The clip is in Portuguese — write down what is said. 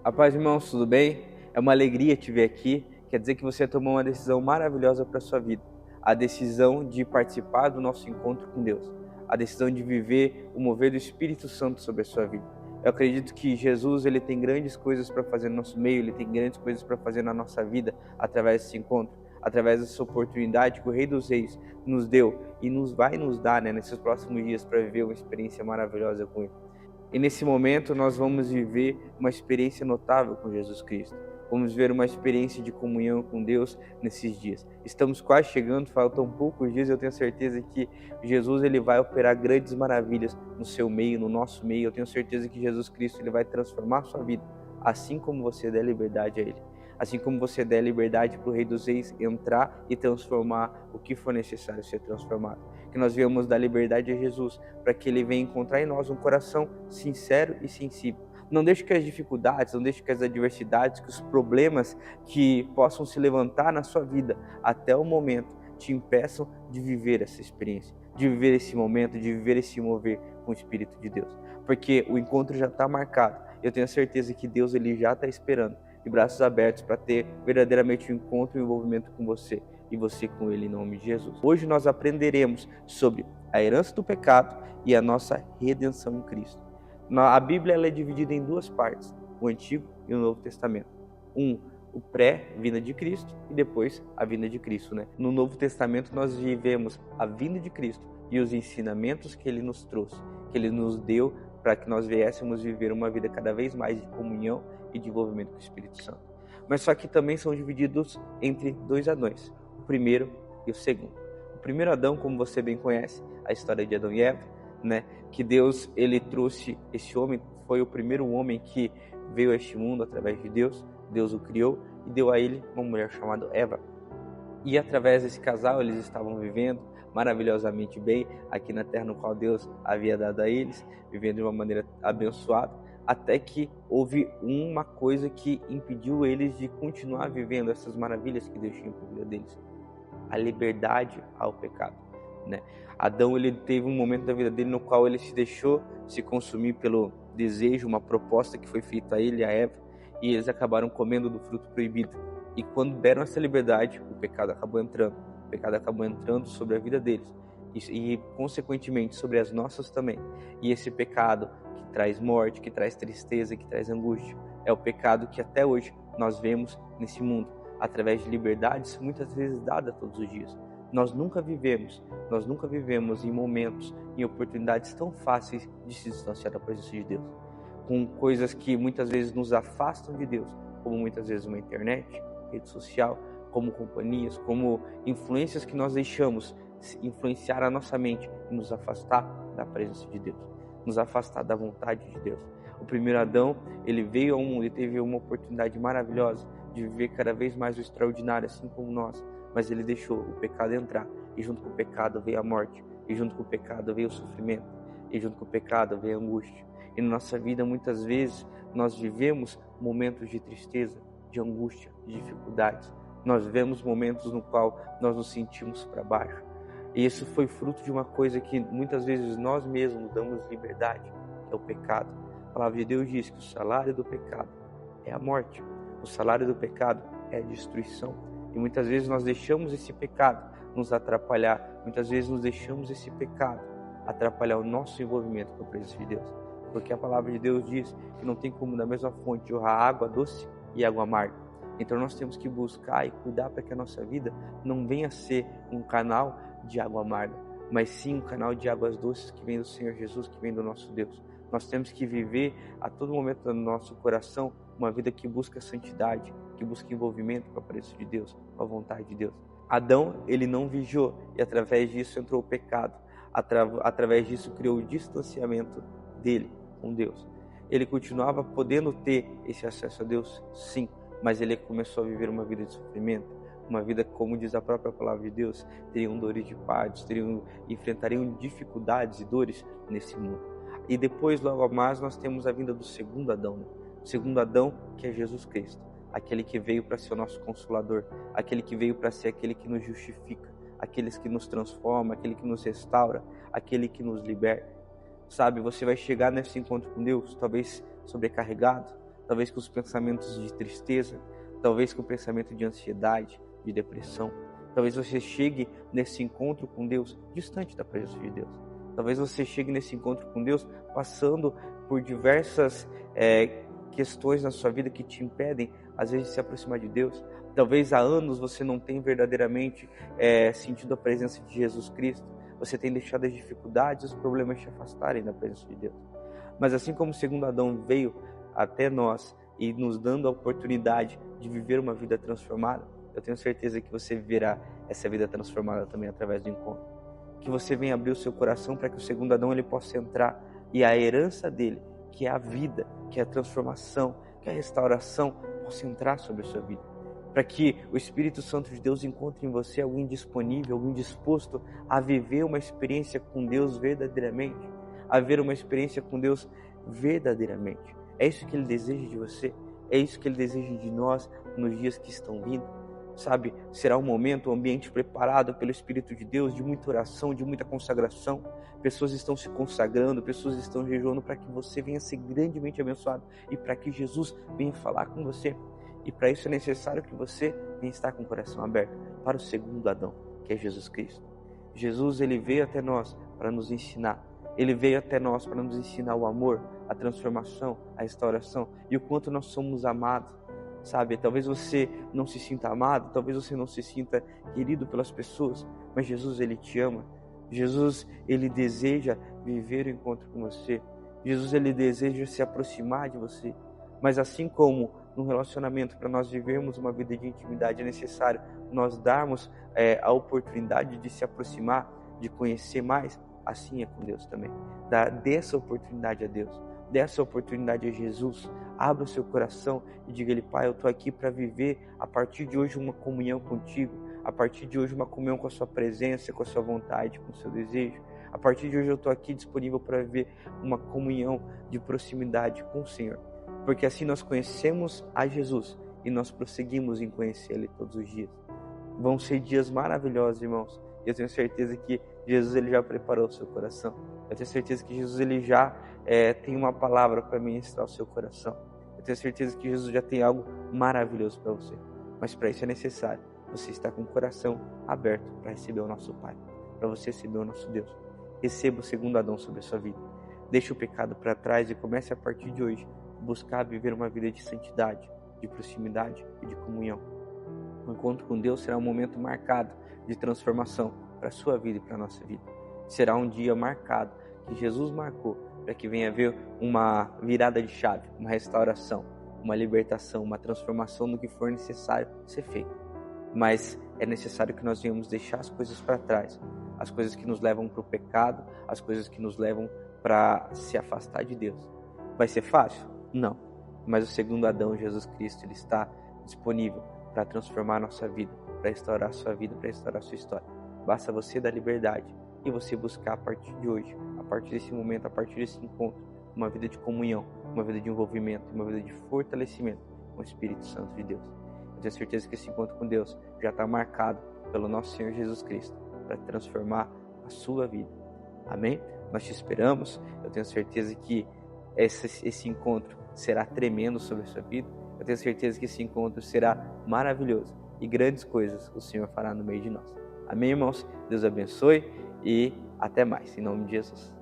A paz, irmãos, tudo bem? É uma alegria te ver aqui. Quer dizer que você tomou uma decisão maravilhosa para a sua vida. A decisão de participar do nosso encontro com Deus. A decisão de viver o mover do Espírito Santo sobre a sua vida. Eu acredito que Jesus, ele tem grandes coisas para fazer no nosso meio, ele tem grandes coisas para fazer na nossa vida através desse encontro, através dessa oportunidade que o Rei dos Reis nos deu e vai nos dar, nesses próximos dias, para viver uma experiência maravilhosa com ele. E nesse momento nós vamos viver uma experiência notável com Jesus Cristo. Vamos ver uma experiência de comunhão com Deus nesses dias. Estamos quase chegando, faltam poucos dias, eu tenho certeza que Jesus ele vai operar grandes maravilhas no seu meio, no nosso meio. Eu tenho certeza que Jesus Cristo ele vai transformar a sua vida, assim como você der liberdade a Ele. Assim como você der liberdade para o Rei dos Reis entrar e transformar o que for necessário ser transformado. Que nós viemos dar liberdade a Jesus, para que Ele venha encontrar em nós um coração sincero e sensível. Não deixe que as dificuldades, não deixe que as adversidades, que os problemas que possam se levantar na sua vida até o momento te impeçam de viver essa experiência, de viver esse momento, de viver esse mover com o Espírito de Deus. Porque o encontro já está marcado. Eu tenho certeza que Deus ele já está esperando, de braços abertos, para ter verdadeiramente um encontro e um envolvimento com você e você com Ele, em nome de Jesus. Hoje nós aprenderemos sobre a herança do pecado e a nossa redenção em Cristo. A Bíblia ela é dividida em duas partes, o Antigo e o Novo Testamento. O pré-vinda de Cristo e depois a vinda de Cristo. No Novo Testamento nós vivemos a vinda de Cristo e os ensinamentos que Ele nos trouxe, que Ele nos deu para que nós viéssemos viver uma vida cada vez mais de comunhão e de envolvimento com o Espírito Santo. Mas só que também são divididos entre dois Adões, o primeiro e o segundo. O primeiro Adão, como você bem conhece, a história de Adão e Eva, que Deus ele trouxe esse homem, foi o primeiro homem que veio a este mundo através de Deus. Deus o criou e deu a ele uma mulher chamada Eva. E através desse casal eles estavam vivendo maravilhosamente bem aqui na terra no qual Deus havia dado a eles, vivendo de uma maneira abençoada, até que houve uma coisa que impediu eles de continuar vivendo essas maravilhas que Deus tinha para a vida deles: a liberdade ao pecado. Adão ele teve um momento da vida dele no qual ele se deixou se consumir pelo desejo, uma proposta que foi feita a ele e a Eva, e eles acabaram comendo do fruto proibido. E quando deram essa liberdade, o pecado acabou entrando. O pecado acabou entrando sobre a vida deles e consequentemente sobre as nossas também. E esse pecado que traz morte, que traz tristeza, que traz angústia, é o pecado que até hoje nós vemos nesse mundo, através de liberdades muitas vezes dadas todos os dias. Nós nunca vivemos em momentos, em oportunidades tão fáceis de se distanciar da presença de Deus, com coisas que muitas vezes nos afastam de Deus, como muitas vezes uma internet, rede social, como companhias, como influências que nós deixamos influenciar a nossa mente e nos afastar da presença de Deus, nos afastar da vontade de Deus. O primeiro Adão, ele veio ao mundo e teve uma oportunidade maravilhosa de viver cada vez mais o extraordinário, assim como nós, mas ele deixou o pecado entrar, e junto com o pecado veio a morte, e junto com o pecado veio o sofrimento, e junto com o pecado veio a angústia. E na nossa vida, muitas vezes, nós vivemos momentos de tristeza, de angústia, de dificuldades. Nós vivemos momentos no qual nós nos sentimos para baixo. E isso foi fruto de uma coisa que muitas vezes nós mesmos damos liberdade, que é o pecado. A palavra de Deus diz que o salário do pecado é a morte. O salário do pecado é a destruição. E muitas vezes nós deixamos esse pecado nos atrapalhar. Muitas vezes nós deixamos esse pecado atrapalhar o nosso envolvimento com a presença de Deus. Porque a palavra de Deus diz que não tem como da mesma fonte jorrar água doce e água amarga. Então nós temos que buscar e cuidar para que a nossa vida não venha a ser um canal de água amarga, mas sim um canal de águas doces que vem do Senhor Jesus, que vem do nosso Deus. Nós temos que viver a todo momento no nosso coração uma vida que busca santidade, que busca envolvimento com a presença de Deus, com a vontade de Deus. Adão, ele não vigiou e através disso entrou o pecado. Através disso criou o distanciamento dele com Deus. Ele continuava podendo ter esse acesso a Deus, sim, mas ele começou a viver uma vida de sofrimento, uma vida, como diz a própria palavra de Deus, teriam dores de partos, enfrentariam dificuldades e dores nesse mundo. E depois, logo mais, nós temos a vinda do segundo Adão, O segundo Adão, que é Jesus Cristo, aquele que veio para ser o nosso Consolador, aquele que veio para ser aquele que nos justifica, aquele que nos transforma, aquele que nos restaura, aquele que nos liberta. Sabe, você vai chegar nesse encontro com Deus, talvez sobrecarregado, talvez com os pensamentos de tristeza, talvez com o pensamento de ansiedade, de depressão. Talvez você chegue nesse encontro com Deus distante da presença de Deus. Talvez você chegue nesse encontro com Deus passando por diversas questões na sua vida que te impedem, às vezes, de se aproximar de Deus. Talvez há anos você não tenha verdadeiramente sentido a presença de Jesus Cristo. Você tem deixado as dificuldades, os problemas te afastarem da presença de Deus. Mas assim como o segundo Adão veio até nós e nos dando a oportunidade de viver uma vida transformada, eu tenho certeza que você viverá essa vida transformada também através do encontro. Que você venha abrir o seu coração para que o segundo Adão ele possa entrar e a herança dele, que é a vida, que é a transformação, que é a restauração, possa entrar sobre a sua vida. Para que o Espírito Santo de Deus encontre em você alguém disponível, alguém disposto a viver uma experiência com Deus verdadeiramente, a ver uma experiência com Deus verdadeiramente. É isso que Ele deseja de você, é isso que Ele deseja de nós nos dias que estão vindo. Sabe, será um momento, um ambiente preparado pelo Espírito de Deus, de muita oração, de muita consagração. Pessoas estão se consagrando, pessoas estão jejuando para que você venha ser grandemente abençoado e para que Jesus venha falar com você. E para isso é necessário que você venha estar com o coração aberto para o segundo Adão, que é Jesus Cristo. Jesus, ele veio até nós para nos ensinar. Ele veio até nós para nos ensinar o amor, a transformação, a restauração e o quanto nós somos amados. Sabe, talvez você não se sinta amado, talvez você não se sinta querido pelas pessoas, mas Jesus, ele te ama. Jesus, ele deseja viver o encontro com você. Jesus, ele deseja se aproximar de você. Mas assim como no relacionamento, para nós vivermos uma vida de intimidade, é necessário nós darmos a oportunidade de se aproximar, de conhecer mais, assim é com Deus também. Dê essa oportunidade a Deus. Dê essa oportunidade a Jesus, abra o seu coração e diga-lhe: Pai, eu estou aqui para viver a partir de hoje uma comunhão contigo, a partir de hoje uma comunhão com a sua presença, com a sua vontade, com o seu desejo. A partir de hoje eu estou aqui disponível para viver uma comunhão de proximidade com o Senhor, porque assim nós conhecemos a Jesus e nós prosseguimos em conhecê-lo todos os dias. Vão ser dias maravilhosos, irmãos. Eu tenho certeza que Jesus, ele já preparou o seu coração. Eu tenho certeza que Jesus, ele já tem uma palavra para ministrar o seu coração. Eu tenho certeza que Jesus já tem algo maravilhoso para você. Mas para isso é necessário você estar com o coração aberto para receber o nosso Pai, para você receber o nosso Deus. Receba o segundo Adão sobre a sua vida. Deixe o pecado para trás e comece a partir de hoje buscar viver uma vida de santidade, de proximidade e de comunhão. O encontro com Deus será um momento marcado de transformação para a sua vida e para a nossa vida. Será um dia marcado, que Jesus marcou, para que venha haver uma virada de chave, uma restauração, uma libertação, uma transformação no que for necessário ser feito. Mas é necessário que nós venhamos deixar as coisas para trás, as coisas que nos levam para o pecado, as coisas que nos levam para se afastar de Deus. Vai ser fácil? Não. Mas o segundo Adão, Jesus Cristo, ele está disponível para transformar a nossa vida, para restaurar a sua vida, para restaurar a sua história. Basta você dar liberdade e você buscar a partir de hoje, a partir desse momento, a partir desse encontro, uma vida de comunhão, uma vida de envolvimento, uma vida de fortalecimento com o Espírito Santo de Deus. Eu tenho certeza que esse encontro com Deus já está marcado pelo nosso Senhor Jesus Cristo para transformar a sua vida. Amém? Nós te esperamos. Eu tenho certeza que esse encontro será tremendo sobre a sua vida. Eu tenho certeza que esse encontro será maravilhoso e grandes coisas o Senhor fará no meio de nós. Amém, irmãos? Deus abençoe e até mais, em nome de Jesus.